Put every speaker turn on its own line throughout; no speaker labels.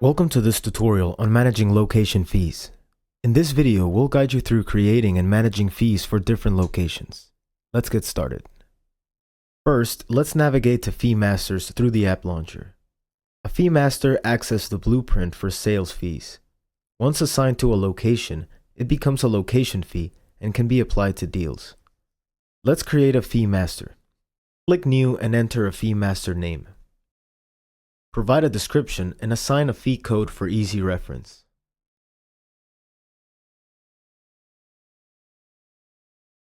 Welcome to this tutorial on managing location fees. In this video, we'll guide you through creating and managing fees for different locations. Let's get started. First, let's navigate to Fee Masters through the app launcher. A fee master acts as the blueprint for sales fees. Once assigned to a location, it becomes a location fee and can be applied to deals. Let's create a fee master. Click New and enter a fee master name. Provide a description and assign a fee code for easy reference.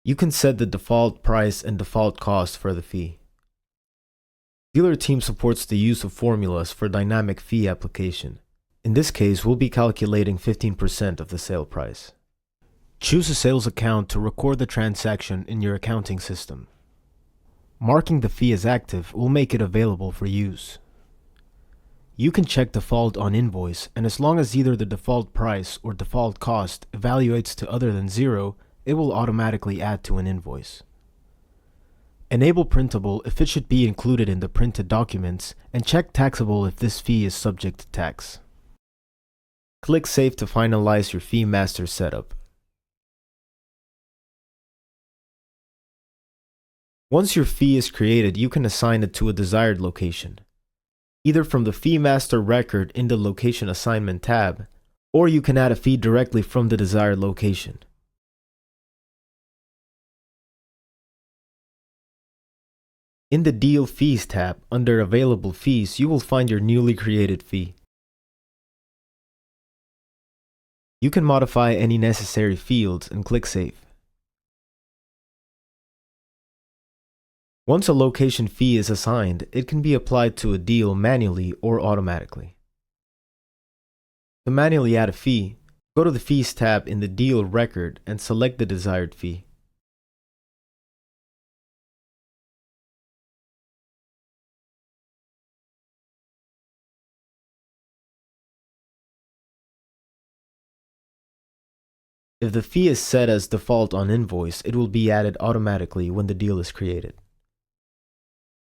You can set the default price and default cost for the fee. DealerTeam supports the use of formulas for dynamic fee application. In this case, we'll be calculating 15% of the sale price. Choose a sales account to record the transaction in your accounting system. Marking the fee as active will make it available for use. You can check default on invoice, and as long as either the default price or default cost evaluates to other than 0, it will automatically add to an invoice. Enable printable if it should be included in the printed documents, and check taxable if this fee is subject to tax. Click Save to finalize your fee master setup. Once your fee is created, you can assign it to a desired location, either from the Fee Master record in the Location Assignment tab, or you can add a fee directly from the desired location. In the Deal Fees tab, under Available Fees, you will find your newly created fee. You can modify any necessary fields and click Save. Once a location fee is assigned, it can be applied to a deal manually or automatically. To manually add a fee, go to the Fees tab in the Deal record and select the desired fee. If the fee is set as default on invoice, it will be added automatically when the deal is created.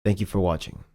Thank you for watching.